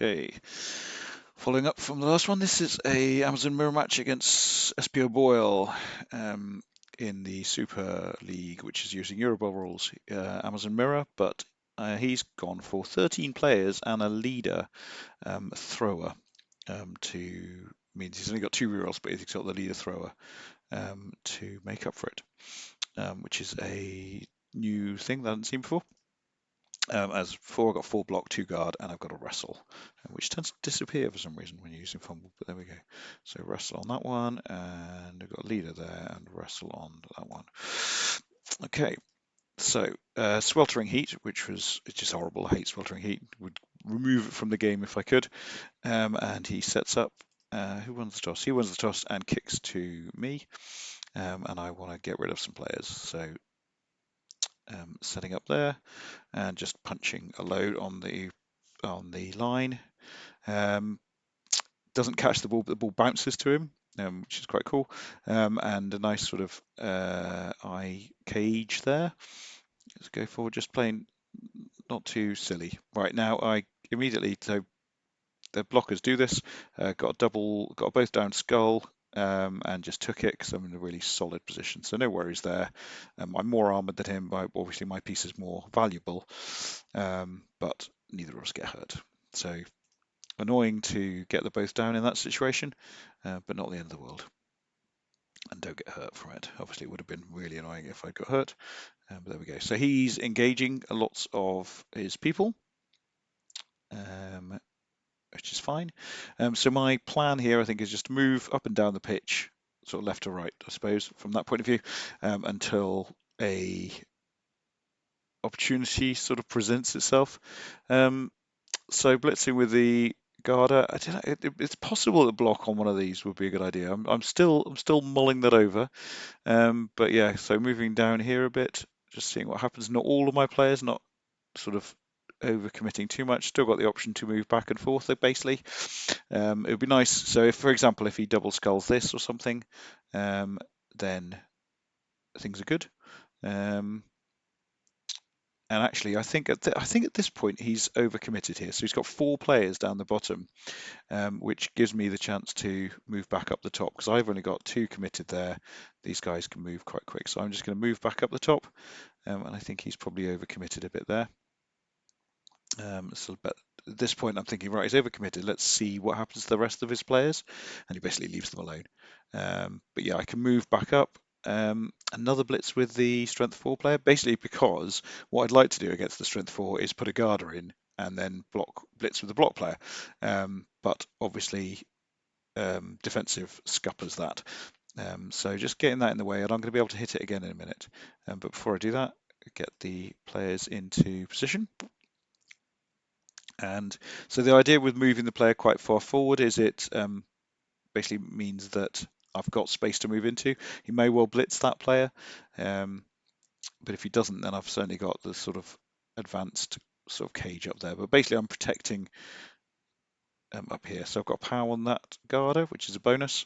Okay, following up from the last one, this is a Amazon mirror match against Spoboyle in the Super League, which is using Euroball rules. Amazon mirror, but he's gone for 13 players and a leader thrower to means he's only got 2 rerolls, but he's got the leader thrower to make up for it, which is a new thing that I hadn't seen before. As before, I've got 4 block, 2 guard, and I've got a wrestle, which tends to disappear for some reason when you're using Fumbbl, but there we go. So wrestle on that one, and I've got leader there, and wrestle on that one. Okay, so sweltering heat, which was it's just horrible. I hate sweltering heat. Would remove it from the game if I could. And he sets up. Who wins the toss? He wins the toss and kicks to me, and I want to get rid of some players. So setting up there and just punching a load on the line. Doesn't catch the ball, but the ball bounces to him, which is quite cool. And a nice sort of eye cage there. Let's go forward, just playing not too silly. Right now, I immediately, so the blockers do this. Got a both down skull, and just took it because I'm in a really solid position. So no worries there. I'm more armored than him. Obviously, my piece is more valuable, but neither of us get hurt. So annoying to get the both down in that situation, but not the end of the world. And don't get hurt from it. Obviously, it would have been really annoying if I got hurt. But there we go. So he's engaging lots of his people. Which is fine. So my plan here, I think, is just to move up and down the pitch, sort of left to right, I suppose, from that point of view, until a opportunity sort of presents itself. So blitzing with the Garda, I don't know, it's possible that block on one of these would be a good idea. I'm still mulling that over. But yeah, so moving down here a bit, just seeing what happens. Not all of my players, not sort of overcommitting too much. Still got the option to move back and forth, basically. It would be nice. So if, for example, if he double skulls this or something, then things are good. And actually, I think at this point he's overcommitted here. So he's got 4 players down the bottom, which gives me the chance to move back up the top because I've only got 2 committed there. These guys can move quite quick, so I'm just going to move back up the top, and I think he's probably overcommitted a bit there. But at this point, I'm thinking, right, he's overcommitted. Let's see what happens to the rest of his players, and he basically leaves them alone. But yeah, I can move back up. Another blitz with the strength 4 player, basically because what I'd like to do against the strength 4 is put a guarder in and then blitz with the block player. But obviously, defensive scuppers that. So just getting that in the way, and I'm going to be able to hit it again in a minute. But before I do that, get the players into position. And so the idea with moving the player quite far forward is it basically means that I've got space to move into. He may well blitz that player, but if he doesn't, then I've certainly got the sort of advanced sort of cage up there. But basically, I'm protecting up here. So I've got power on that Garda, which is a bonus.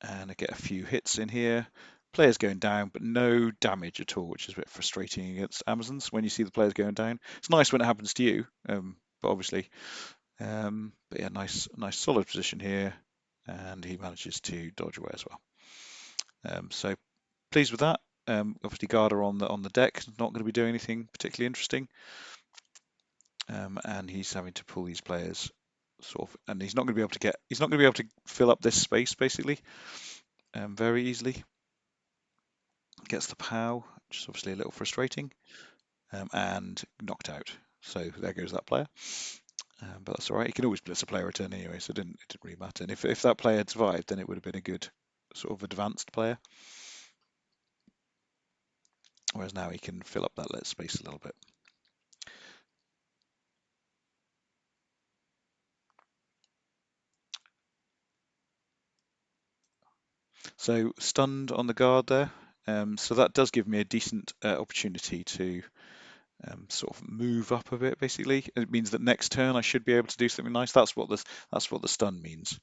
And I get a few hits in here. Players going down, but no damage at all, which is a bit frustrating against Amazons when you see the players going down. It's nice when it happens to you, but obviously. But yeah, nice solid position here, and he manages to dodge away as well. So pleased with that. Obviously, Garda on the deck, not going to be doing anything particularly interesting, and he's having to pull these players sort of, and he's not going to be able to fill up this space basically very easily. Gets the POW, which is obviously a little frustrating, and knocked out. So there goes that player. But that's all right. He can always blitz a player return anyway, so it didn't really matter. And if that player had survived, then it would have been a good sort of advanced player. Whereas now he can fill up that space a little bit. So stunned on the guard there. So that does give me a decent opportunity to sort of move up a bit. Basically, it means that next turn I should be able to do something nice. That's what the stun means.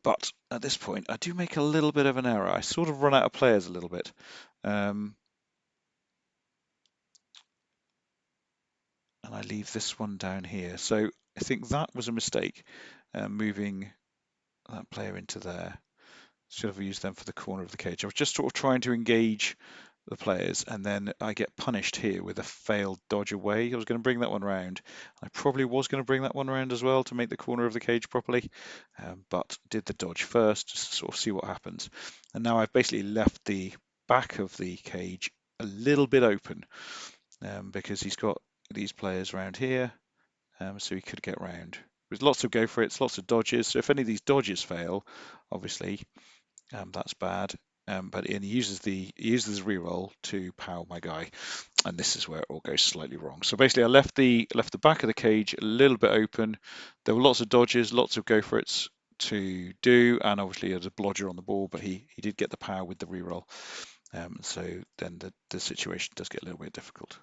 But at this point, I do make a little bit of an error. I sort of run out of players a little bit. leave this one down here. So I think that was a mistake, moving that player into there. Should have used them for the corner of the cage. I was just sort of trying to engage the players, and then I get punished here with a failed dodge away. I was going to bring that one round. I probably was going to bring that one round as well to make the corner of the cage properly, but did the dodge first just to sort of see what happens. And now I've basically left the back of the cage a little bit open, because he's got these players around here, so he could get round. There's lots of go for it, lots of dodges. So if any of these dodges fail, obviously that's bad. But he uses the reroll to power my guy, and this is where it all goes slightly wrong. So basically, I left the back of the cage a little bit open. There were lots of dodges, lots of go for it's to do, and obviously there's a blodger on the ball, but he did get the power with the reroll. So then the situation does get a little bit difficult,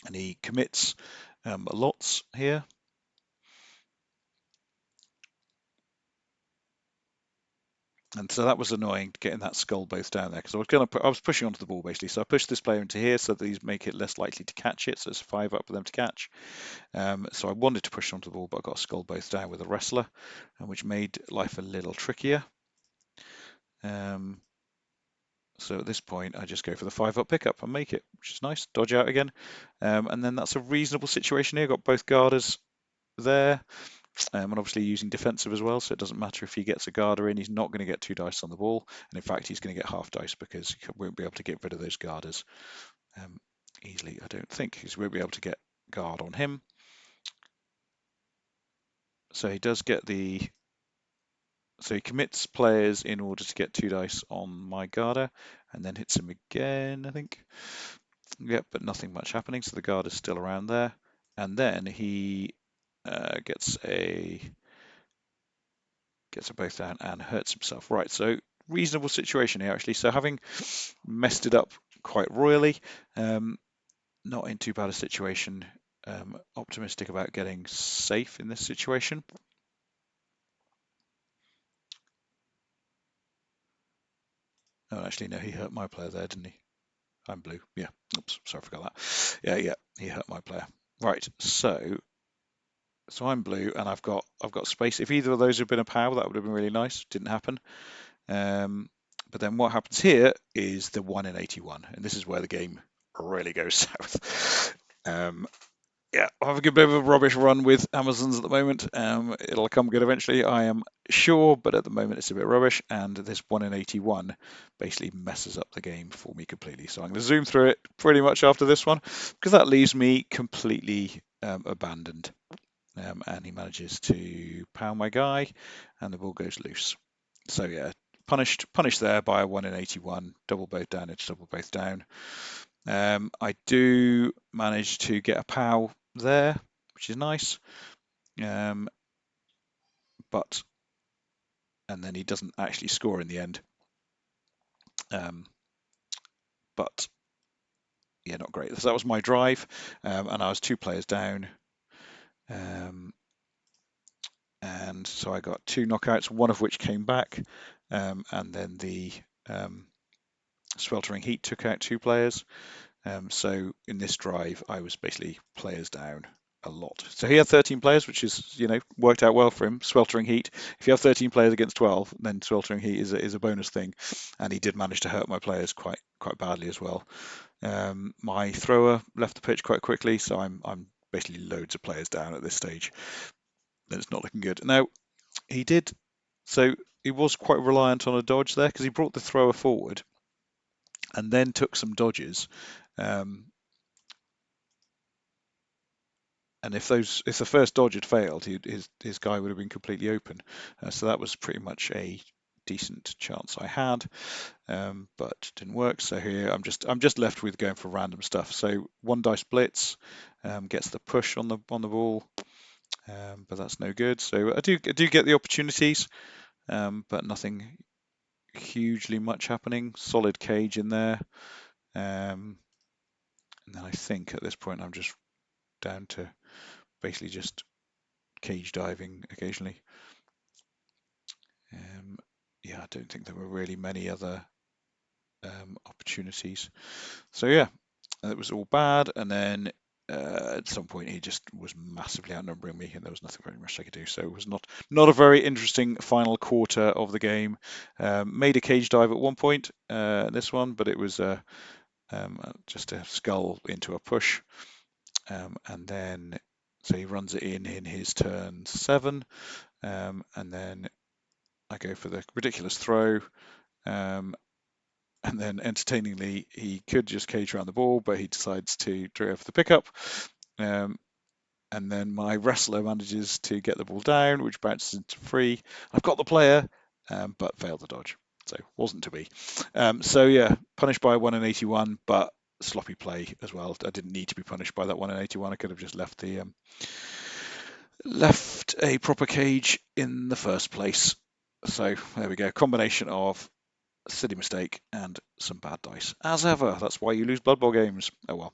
and he commits lots here. And so that was annoying, getting that skull both down there, because I was pushing onto the ball basically. So I pushed this player into here so that these make it less likely to catch it. So it's 5 up for them to catch. So I wanted to push onto the ball, but I got a skull both down with a wrestler, which made life a little trickier. So at this point, I just go for the 5 up pickup and make it, which is nice. Dodge out again, and then that's a reasonable situation here. Got both guarders there. And obviously using defensive as well, so it doesn't matter if he gets a guarder in, he's not going to get 2 dice on the ball, and in fact he's going to get half dice because he won't be able to get rid of those guarders easily, I don't think. He won't be able to get guard on him. So he does get so he commits players in order to get 2 dice on my guarder, and then hits him again, I think. Yep, but nothing much happening, so the guard is still around there. And then he gets a both down and hurts himself. Right, so reasonable situation here actually. So having messed it up quite royally, not in too bad a situation. Optimistic about getting safe in this situation. Oh, actually, no, he hurt my player there, didn't he? I'm blue. Yeah. Oops, sorry, I forgot that. Yeah, he hurt my player. Right, so I'm blue, and I've got space. If either of those had been a power, that would have been really nice. Didn't happen. But then what happens here is the 1 in 81, and this is where the game really goes south. Yeah, I have a good bit of a rubbish run with Amazons at the moment. It'll come good eventually, I am sure, but at the moment it's a bit rubbish, and this 1 in 81 basically messes up the game for me completely. So I'm going to zoom through it pretty much after this one, because that leaves me completely abandoned. And he manages to pound my guy, and the ball goes loose. So yeah, punished there by a 1 in 81, double both down, it's double both down. I do manage to get a POW there, which is nice. But and then he doesn't actually score in the end. But yeah, not great. So that was my drive, and I was 2 players down. And so I got 2 knockouts, one of which came back, and then the sweltering heat took out 2 players. So in this drive, I was basically players down a lot. So he had 13 players, which is, worked out well for him. Sweltering heat. If you have 13 players against 12, then sweltering heat is a bonus thing, and he did manage to hurt my players quite badly as well. My thrower left the pitch quite quickly, so I'm basically loads of players down at this stage. And it's not looking good. Now he did, so he was quite reliant on a dodge there because he brought the thrower forward and then took some dodges. And if the first dodge had failed, his guy would have been completely open. So that was pretty much a decent chance I had, but didn't work. So here I'm just left with going for random stuff. So 1 dice blitz gets the push on the ball, but that's no good. So I do get the opportunities, but nothing hugely much happening. Solid cage in there, and then I think at this point I'm just down to basically just cage diving occasionally. Yeah, I don't think there were really many other opportunities. So yeah, it was all bad, and then at some point he just was massively outnumbering me, and there was nothing very much I could do. So it was not a very interesting final quarter of the game. Made a cage dive at one point, this one, but it was just a skull into a push, and then so he runs it in his turn 7, and then I go for the ridiculous throw. And then entertainingly, he could just cage around the ball, but he decides to go for the pickup. Um, and then my wrestler manages to get the ball down, which bounces into free. I've got the player, but failed the dodge, so wasn't to be. So yeah, punished by 1 in 81, but sloppy play as well. I didn't need to be punished by that 1 in 81. I could have just left a proper cage in the first place. So there we go. Combination of silly mistake and some bad dice. As ever, that's why you lose Blood Bowl games. Oh well.